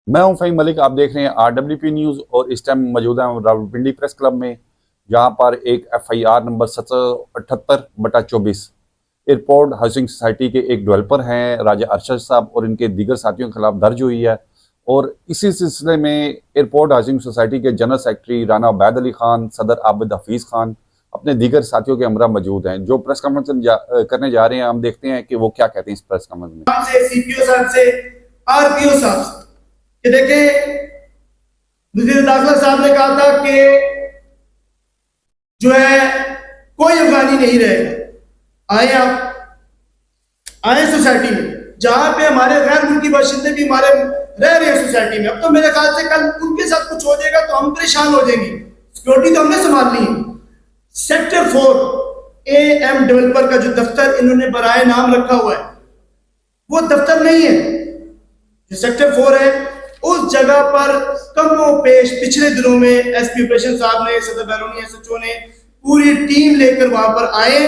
मैं हूं फ़हीम मलिक। आप देख रहे हैं RWP न्यूज़ और इस टाइम मौजूद हैं रावलपिंडी प्रेस क्लब में, जहां पर एक FIR number 778/24 airport housing society के एक डेवलपर हैं राजा अरशद साहब और इनके दीगर साथियों के खिलाफ दर्ज हुई है। और इसी सिलसिले में एयरपोर्ट हाउसिंग सोसाइटी के जनरल सेक्रेटरी राना उबैद अली खान, सदर आबिद हफीज़ खान अपने दीगर साथियों के हमरा मौजूद हैं, जो प्रेस कॉन्फ्रेंस करने जा रहे हैं। हम देखते हैं कि वो क्या कहते हैं इस प्रेस कॉन्फ्रेंस में। CPO साहब से, RPO साहब से कि देखें, वजीर दाखिला साहब ने कहा था कि जो है कोई अफगानी नहीं रहेगा। आए आप, आए सोसाइटी में जहां पे हमारे गैर मुल्की बाशिंदे भी हमारे रह रहे हैं सोसाइटी में। अब तो मेरे ख्याल से कल उनके साथ कुछ हो जाएगा तो हम परेशान हो जाएंगे। सिक्योरिटी तो हमने संभालनी है। सेक्टर 4 AM डेवलपर का जो दफ्तर इन्होंने बराए नाम रखा हुआ है, वो दफ्तर नहीं है। जो सेक्टर 4 है उस जगह पर कमो पेश पिछले दिनों में SP ऑपरेशन साहब ने, सदर बैरूनी SHO ने पूरी टीम लेकर वहां पर आए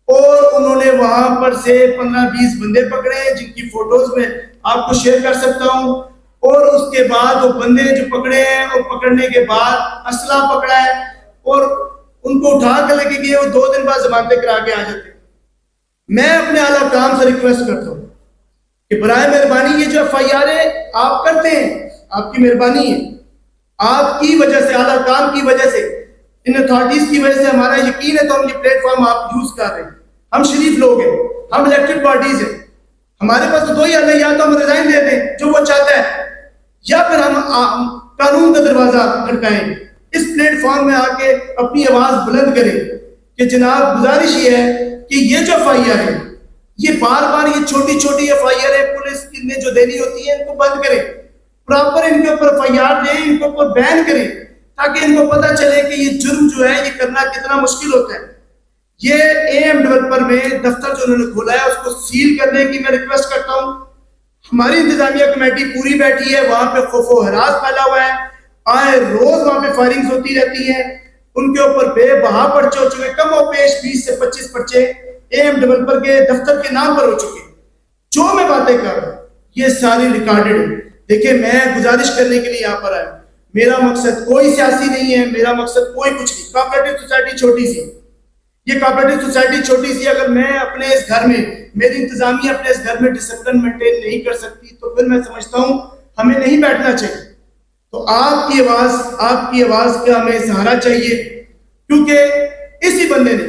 और उन्होंने वहां पर से 15-20 बंदे पकड़े, जिनकी फोटोज में आपको शेयर कर सकता हूं। और उसके बाद वो बंदे जो पकड़े हैं और पकड़ने के बाद असला पकड़ा है और उनको उठा कर लेके गए। वो 2 दिन बाद जमानतें करा के आ जाते। मैं अपने आला काम से रिक्वेस्ट करता हूं कि बराए मेहरबानी ये जो FIR आप करते हैं, आपकी मेहरबानी है, आपकी वजह से, आला काम की वजह से, इन अथॉरिटीज की वजह से हमारा यकीन है तो हम ये प्लेटफॉर्म आप यूज कर रहे हैं। हम शरीफ लोग हैं, हम इलेक्टेड पार्टीज हैं, हमारे पास तो 2 ही हल है, या तो हम रिजाइन दे दें जो वो चाहता है, या फिर हम कानून का दरवाजा खटकाएं। इस प्लेटफॉर्म में आके अपनी आवाज बुलंद करें कि जनाब गुजारिश ये है कि ये जो FIR है, ये बार बार ये छोटी छोटी FIR है पुलिस ने जो देनी होती है, इनको बंद करें। प्रॉपर इनके ऊपर FIR दें, इनके ऊपर बैन करें, ताकि इनको पता चले कि ये जुर्म जो है ये करना कितना मुश्किल होता है। ये AM डेवलपर में दफ्तर जो उन्होंने खोला है उसको सील करने की मैं रिक्वेस्ट करता हूं। हमारी इंतजामिया कमेटी पूरी बैठी है, वहां पे खौफो हरास फैला हुआ है, आए रोज वहां पे फायरिंग्स होती रहती है, उनके ऊपर बेबहा पर्चे हो चुके, कम और पेश 20 से 25 पर्चे AM डेवलपर के दफ्तर के नाम पर हो चुके। जो मैं बातें कर रहा हूं ये सारी रिकॉर्डेड है। देखिए, मैं गुजारिश करने के लिए यहाँ पर आया, मेरा मकसद कोई सियासी नहीं है, मेरा मकसद कोई कुछ नहीं। कोऑपरेटिव सोसाइटी छोटी सी, ये कोऑपरेटिव सोसाइटी छोटी सी, अगर मैं अपने इस घर में, मेरी इंतजामिया अपने इस घर में डिसिप्लिन मेंटेन नहीं कर सकती तो फिर मैं समझता हूं हमें नहीं बैठना चाहिए। तो आपकी आवाज का हमें सहारा चाहिए, क्योंकि इसी बंदे ने,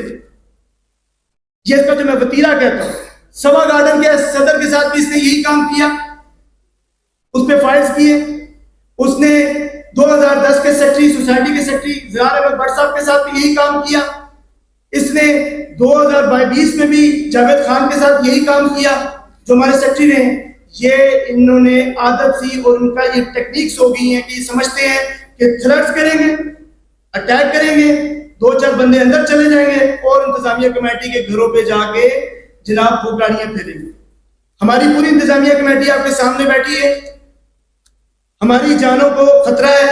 ये इसका जो मैं वतीरा कहता हूं, सभा गार्डन के सदर के साथ भी इसने यही काम किया, उस पर फाइल्स किए। उसने 2010 के सेक्रेटरी, सोसाइटी के सेक्रेटरी ज़ियार अहमद भट्ट साहब के साथ भी यही काम किया। इसने 2020 में भी जावेद खान के साथ यही काम किया, जो हमारे सेक्रेटरी रहे। ये इन्होंने आदत सी और उनका ये टेक्निक्स हो गई हैं कि समझते हैं कि थ्रेट्स करेंगे, अटैक करेंगे, 2-4 बंदे अंदर चले जाएंगे और इंतजामिया कमेटी के घरों पे जाके जनाब वो गाड़ियां फेरेंगे। हमारी पूरी इंतजामिया कमेटी आपके सामने बैठी है, हमारी जानों को खतरा है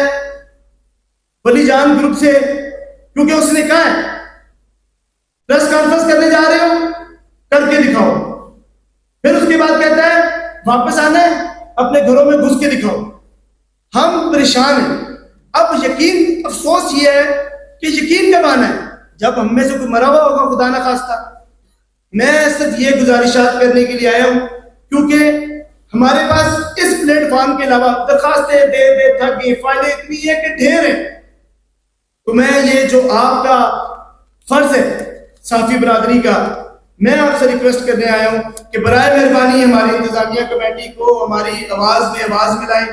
वलीजान ग्रुप से, क्योंकि उसने कहा है प्रेस कॉन्फ्रेंस करने जा रहे हो, करके दिखाओ। फिर उसके बाद कहता है वापस आना है, अपने घरों में घुस के दिखाओ। हम परेशान हैं। अब यकीन, अफसोस ये है कि यकीन कब आना है, जब हम में से कोई मरा हुआ होगा, खुदा ना खास्ता। मैं सिर्फ ये गुजारिशात करने के लिए आया हूं, क्योंकि हमारे पास इस प्लेटफॉर्म के अलावा दरखास्तें दे दे थक गई, फाइलें इतनी है कि ढेर है। तो मैं ये जो आपका फर्ज है साफी बरादरी का, मैं आपसे रिक्वेस्ट करने आया हूं कि बराए मेहरबानी हमारी इंतजामिया कमेटी को हमारी आवाज में आवाज मिलाएं,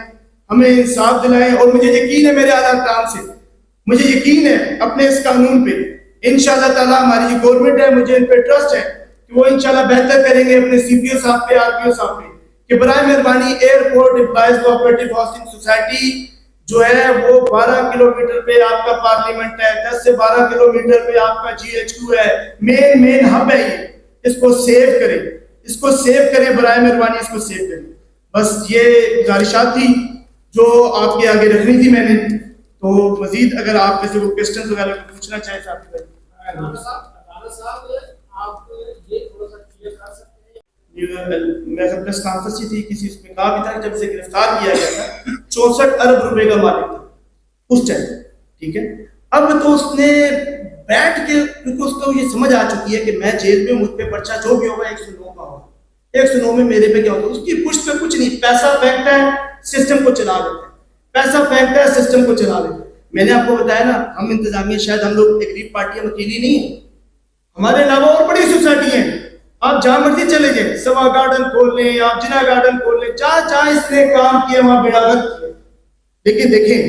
हमें इंसाफ दिलाएं। और मुझे यकीन है मेरे आला काम से, मुझे यकीन है अपने इस कानून पे, इंशाल्लाह ताला हमारी जो गवर्नमेंट है, मुझे इन पे ट्रस्ट है कि वो इंशाल्लाह बेहतर करेंगे अपने CPO साहब पे, RPO साहब पे, कि बराए मेहरबानी airport employees cooperative housing society जो है वो 12 किलोमीटर पे आपका पार्लियामेंट है, 10 से 12 किलोमीटर पे आपका GHQ है, मेन हब है ये। इसको सेव करें, इसको सेव करें, बराए मेहरबानी इसको सेव करें। बस ये गुजारिशात थी जो आपके आगे रखनी थी मैंने। तो मजीद अगर आप में से कोई क्वेश्चन वगैरह पूछना चाहे साहब, मैं प्रेस कॉन्फ्रेंस ही थी, किसी उसमें कहा भी था कि जब से गिरफ्तार किया गया था 64 अरब रुपए का मालिक था उस टाइम, ठीक है। अब तो उसने बैठ के, क्योंकि उसको ये समझ आ चुकी है कि मैं जेल में, मुझ पे पर्चा जो भी होगा 109 का होगा, 109 में मेरे पे क्या होगा, उसकी पुष्ट पे कुछ नहीं, पैसा फेंकता है सिस्टम को चला लेता है, पैसा फेंकता है सिस्टम को चला लेता है। मैंने आपको बताया ना, हम इंतजामिया, शायद हम लोग एक गरीब पार्टी, हम अकेली नहीं है, हमारे अलावा और बड़ी सोसाइटी है। आप जहां मर्जी चले जाए, सवा गार्डन खोल लें, आप जिना गार्डन खोल लें, जहां जहां इसने काम किया वहां बेड़ागत किया। लेकिन देखें,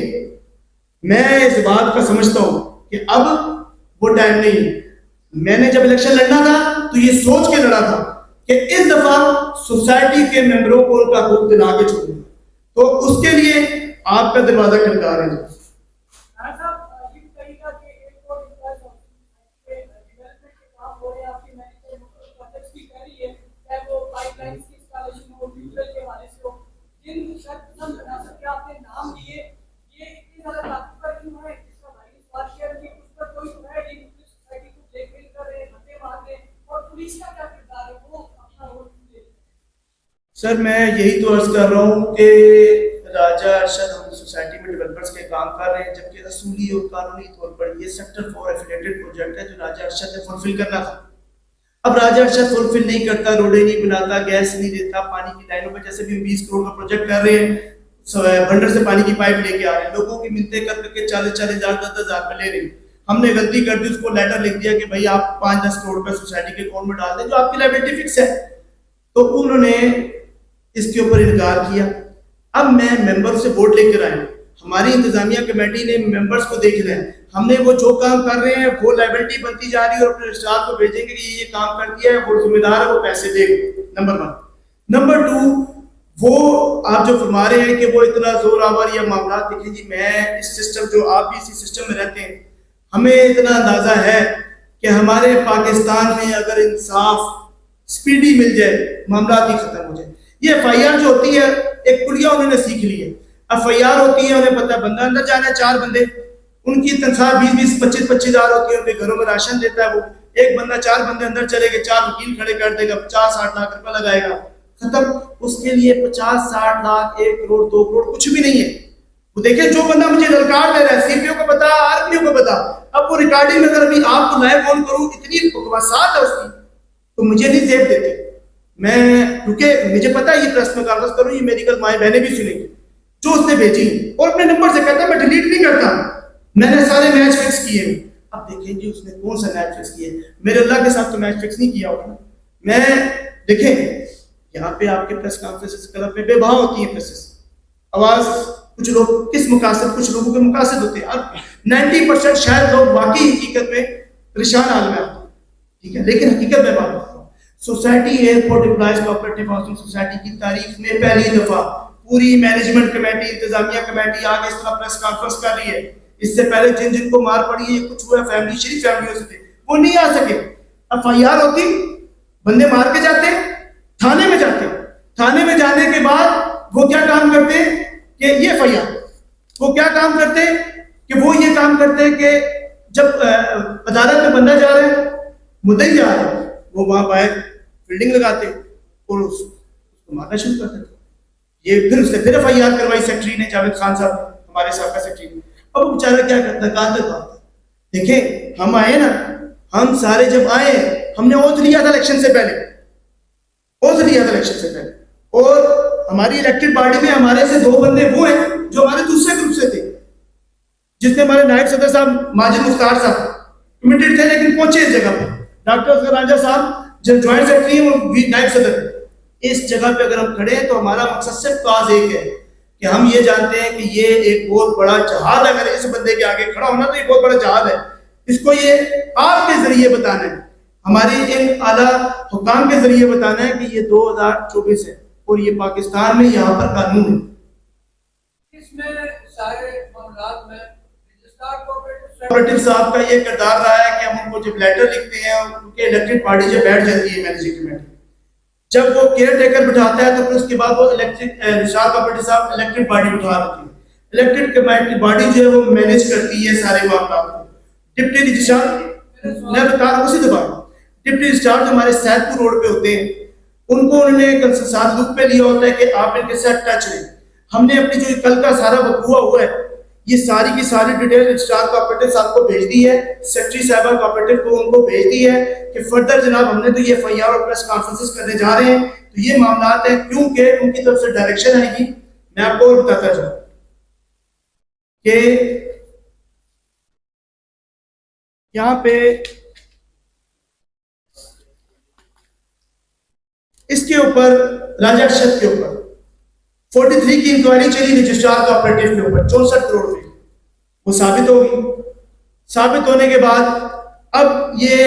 मैं इस बात का समझता हूं कि अब वो टाइम नहीं है। मैंने जब इलेक्शन लड़ना था तो ये सोच के लड़ा था कि इस दफा सोसाइटी के मेंबरों को उनका हक दिला के छोड़ूंगा, तो उसके लिए आपका दरवाजा खटखटा रहे हैं। सर मैं यही तो अर्ज कर रहा हूँ कि राजा अरशद, हम सोसाइटी में डेवलपर्स के काम कर रहे हैं, जबकि रसूली और कानूनी तौर पर ये सेक्टर 4 एफिलिएटेड प्रोजेक्ट है जो राजा अरशद ने फुलफिल करना था। अब राजा अरशद फुलफिल नहीं करता, रोडें नहीं बनाता, गैस नहीं देता, पानी की लाइनों पर, जैसे भी 20 करोड़ का प्रोजेक्ट कर रहे हैं, भंडर से पानी की पाइप लेके आ रहे हैं, लोगों की मिन्नतें कर करके 40-40 हज़ार 10-10 हज़ार रुपये ले रहे हैं। हमने गलती कर दी, उसको लेटर लिख दिया कि भाई आप 5-10 करोड़ रुपए सोसाइटी के अकाउंट में डाल दें जो आपकी लायबिलिटी फिक्स है, तो उन्होंने इसके ऊपर इनकार किया। अब मैं मेंबर से वोट लेकर आया, हमारी इंतजामिया कमेटी ने मेंबर्स को देखना है, हमने वो जो काम कर रहे हैं वो लायबिलिटी बनती जा रही है और अपने रजिस्ट्रार को भेजेंगे कि ये काम कर दिया है, वो जिम्मेदार है, वो पैसे देगा। नंबर 1। नंबर 2, वो आप जो फरमा रहे हैं कि वो इतना जोर आवर या मामला, देखिए जी, मैं इस सिस्टम, जो आप भी इसी सिस्टम में रहते हैं, हमें इतना अंदाजा है कि हमारे पाकिस्तान में अगर इंसाफ स्पीडी मिल जाए, मामला ही खत्म हो जाए। ये FIR जो होती है, एक कुड़िया उन्होंने सीख ली है, FIR होती है, उन्हें पता है बंदा अंदर जाना है, 4 बंदे, उनकी तनख्वाह 20-20, 25-25 हज़ार होती है, उनके घरों में राशन देता है वो, एक बंदा, 4 बंदे अंदर चले गए, 4 वकील खड़े कर देगा, 50-60 लाख रुपया लगाएगा, खत्म। उसके लिए 50-60 लाख, 1 करोड़, 2 करोड़ कुछ भी नहीं है। वो देखिए, जो बंदा मुझे ललकार दे रहा है, CPO को बता, RPO को बता, अब वो रिकॉर्डिंग में अगर अभी आपको लाइव ऑन करूं, इतनी बकवासात है उसकी, तो मुझे नहीं जेब देती मैं, क्योंकि मुझे पता है ये प्रेस में कॉन्फ्रेंस करूं, ये मेरी कल माएं बहनें भी सुनेंगी जो उसने भेजी, और अपने नंबर से कहता है मैं डिलीट नहीं करता, मैंने सारे मैच फिक्स किए। अब देखिए जी, उसने कौन सा मैच फिक्स किए, मेरे अल्लाह के साथ तो मैच फिक्स नहीं किया होगा। मैं देखें, यहाँ पे आपके प्रेस कॉन्फ्रेंस क्लब में बेबहा होती है प्रेसेस, आवाज, कुछ लोग किस मुकासद, कुछ लोगों के मुकासद होते हैं, और 90% शायद लोग वाकई हकीकत में परेशान हाल में आते हैं, ठीक है। लेकिन हकीकत में बात करता हूँ, society airport employees cooperative housing society की तारीख में पहली दफा पूरी मैनेजमेंट कमेटी, इंतजामिया कमेटी आगे इस तरह प्रेस कॉन्फ्रेंस कर रही है। इससे पहले जिन जिनको मार पड़ी है, कुछ हुआ फैमिली, शरीफ फैमिलियों से थे, वो नहीं आ सके। FIR होती, बंदे मार के जाते, थाने में जाते, थाने में जाने के बाद वो क्या काम करते कि ये FIR, वो क्या काम करते कि वो ये काम करते कि जब अदालत में बंदा जा रहा है, मुद्दई जा रहा है, वो वहां बाहर बिल्डिंग लगाते और उसको मारना शुरू कर देते। ये फिर उसने फिर FIR करवाई सेक्रेटरी ने, जावेद खान साहब, हमारे साहब का सेक्रेटरी। अब वो बेचारा क्या करता, कहा देखें, हम आए ना, हम सारे जब आए, हमने ओथ लिया था इलेक्शन से पहले, ओथ लिया था इलेक्शन से पहले, और हमारी इलेक्टेड पार्टी में हमारे से 2 बंदे वो हैं जो हमारे दूसरे ग्रुप से थे, जिसमें हमारे नायब सदर साहब माजिद मुख्तार साहब कमिटेड थे, लेकिन पहुंचे इस जगह पे। डॉक्टर असगर राजा साहब जो ज्वाइंट सेक्रेटरी हैं, वो नायब सदर। इस जगह पे अगर हम खड़े हैं तो हमारा मकसद सिर्फ काज एक है कि हम ये जानते हैं कि ये एक बहुत बड़ा जहाज है, अगर इस बंदे के आगे खड़ा होना तो ये बहुत बड़ा जहाज है, इसको ये आपके जरिए बताना है, हमारी इन आला हुकाम के जरिए बताना है कि ये 2024 है और ये पाकिस्तान में यहाँ पर कानून है। इसमें सारे मामलात में कोऑपरेटिव साहब का ये किरदार रहा है कि हम उनको जब लेटर लिखते हैं, उनके इलेक्टेड पार्टी जब बैठ जाती है मैनेजिंग कमेटी, जब वो केयर टेकर बिठाता है तो फिर उसके बाद वो निशार कोऑपरेटिव साहब इलेक्टेड पार्टी बिठा देती है। इलेक्टेड कमेटी बॉडी जो है वो मैनेज करती है सारे मामलों को। डिप्टी रजिस्ट्रार, मैं बता रहा हूँ उसी दफा, डिप्टी रजिस्ट्रार जो हमारे सैदपुर रोड पे होते हैं, उनको उन्होंने साथ लुक पे लिया होता है कि आप इनके साथ टच रहे। हमने अपनी जो कल का सारा बकुआ हुआ है, ये सारी की सारी डिटेल स्टार कोऑपरेटिव साहब को भेज दी है, सेक्रेटरी साहबा कोऑपरेटिव को उनको भेज दी है कि फर्दर जनाब हमने तो ये एफआईआर और प्रेस कॉन्फ्रेंसेस करने जा रहे हैं, तो ये मामलात है क्योंकि उनकी तरफ से डायरेक्शन आएगी। मैं आपको और बताता जाऊं कि यहां पे इसके ऊपर राजा अक्षत के ऊपर 43 की इंक्वायरी चली रजिस्ट्रार कोऑपरेटिव के ऊपर 64 करोड़ रुपए, वो साबित होगी। साबित होने के बाद अब ये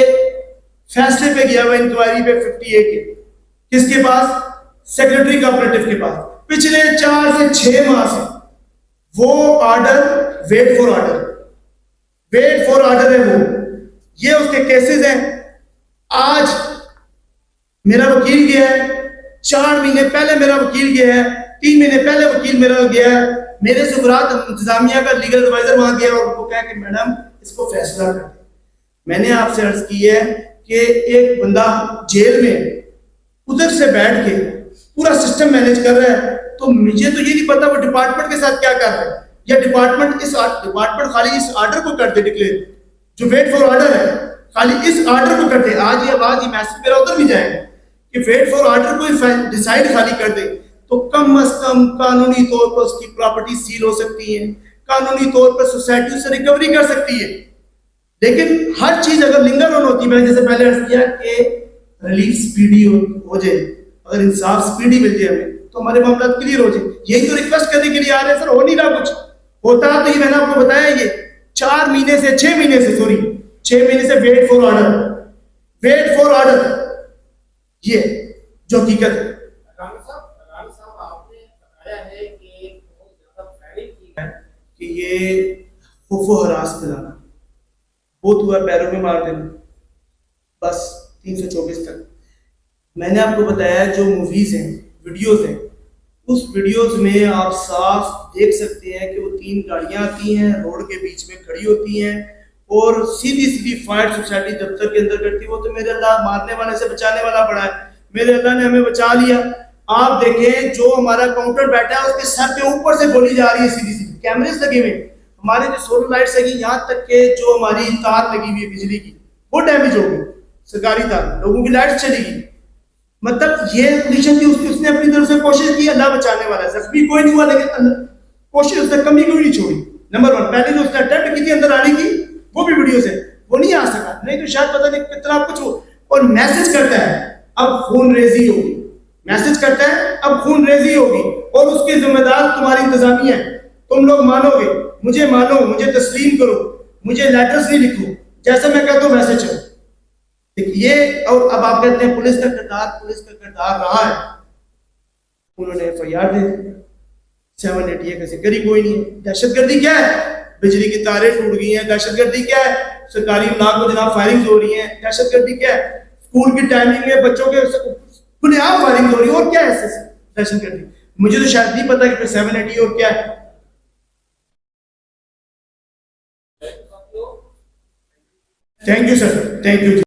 फैसले पे गया हुआ इंक्वायरी पे 58 के, किसके पास? सेक्रेटरी कोऑपरेटिव के पास। पिछले 4 से 6 माह से वो ऑर्डर वेट फॉर ऑर्डर है वो, ये उसके केसेस हैं। आज मेरा वकील गया है, 4 महीने पहले मेरा वकील गया है, 3 महीने पहले वकील मेरा गया है, मेरे से मुराद इंतजामिया का लीगल एडवाइजर वहां गया और उनको कहा कि मैडम इसको फैसला कर दे। मैंने आपसे अर्ज की है कि एक बंदा जेल में उधर से बैठ के पूरा सिस्टम मैनेज कर रहा है, तो मुझे तो ये नहीं पता वो डिपार्टमेंट के साथ क्या कर रहा है, या डिपार्टमेंट खाली इस ऑर्डर को कर दे डिक्लेयर, जो वेट फॉर ऑर्डर है, खाली इस ऑर्डर को कर दे। आज ये आवाज ये मैसेज मेरा उधर भी जाएगा कि वेट फॉर ऑर्डर को डिसाइड खाली कर दे, तो कम अज कम कानूनी तौर पर उसकी प्रॉपर्टी सील हो सकती है, कानूनी तौर पर सोसाइटी से रिकवरी कर सकती है। लेकिन हर चीज अगर लिंगर ऑन होती है, मैंने जैसे पहले अर्ज किया कि रिलीफ स्पीडी हो जाए, अगर इंसाफ स्पीडी मिल जाए हमें तो हमारे मामला क्लियर हो जाए। यही तो रिक्वेस्ट करने के लिए आ रहे हैं सर, हो नहीं रहा कुछ। होता तो ये मैंने आपको बताया, ये 6 महीने से वेट फॉर ऑर्डर, ये जो हकीकत है। राणा साहब आपने बताया है कि बहुत ज्यादा प्लानिंग की है कि ये खुफो हरास दिलाना, बहुत हुआ पैरों में मार देना, बस 324 तक। मैंने आपको बताया जो मूवीज हैं, वीडियोस हैं, उस वीडियोस में आप साफ देख सकते हैं कि वो 3 गाड़ियां आती हैं, रोड के बीच में खड़ी होती हैं और सीधी फायर सोसाइटी दफ्तर के अंदर करती है। वो तो मेरे अल्लाह मारने वाले से बचाने वाला बड़ा है, मेरे अल्लाह ने हमें बचा लिया। आप देखें जो हमारा काउंटर बैठा है उसके सर के ऊपर से गोली जा रही है, सीधी कैमरेस लगे हुए, हमारे जो सोलर लाइट्स लगी, यहाँ तक के जो हमारी तार लगी हुई है बिजली की वो डैमेज हो गई, सरकारी तार, लोगों की लाइट चली गई। मतलब ये कंडीशन थी उसकी, उसने अपनी तरफ से कोशिश की, अल्लाह बचाने वाला है। जख्मी कोई नहीं हुआ, लेकिन कोशिश उसने कमी कोई नहीं छोड़ी। नंबर 1, पहले जो उसने अटेम्प्ट की थी अंदर आने की, वो भी वीडियो से वो नहीं आ सका, नहीं तो शायद पता नहीं कितना कुछ हो। और मैसेज करता है अब खून रेजी होगी, मैसेज करता है अब खून रेजी होगी, और उसकी जिम्मेदार तुम्हारी इंतजामिया है। तुम लोग मानोगे, मुझे मानो, मुझे तस्लीम करो, मुझे लेटर्स नहीं लिखो, जैसे मैं कहता हूं वैसे चलो। ये और अब आप कहते हैं पुलिस का किरदार रहा है, उन्होंने एफआईआर दे दी, 780 कैसे करी, कोई नहीं। दहशतगर्दी क्या है? बिजली की तारें टूट गई हैं, दहशतगर्दी क्या है? सरकारी इमलाक को जनाब फायरिंग हो रही है, दहशतगर्दी क्या है? स्कूल की टाइमिंग में बच्चों के खुलेआम फायरिंग हो रही है, और क्या है दहशतगर्दी? मुझे तो शायद नहीं पता कि फिर 780 और क्या है। Thank you sir, thank you.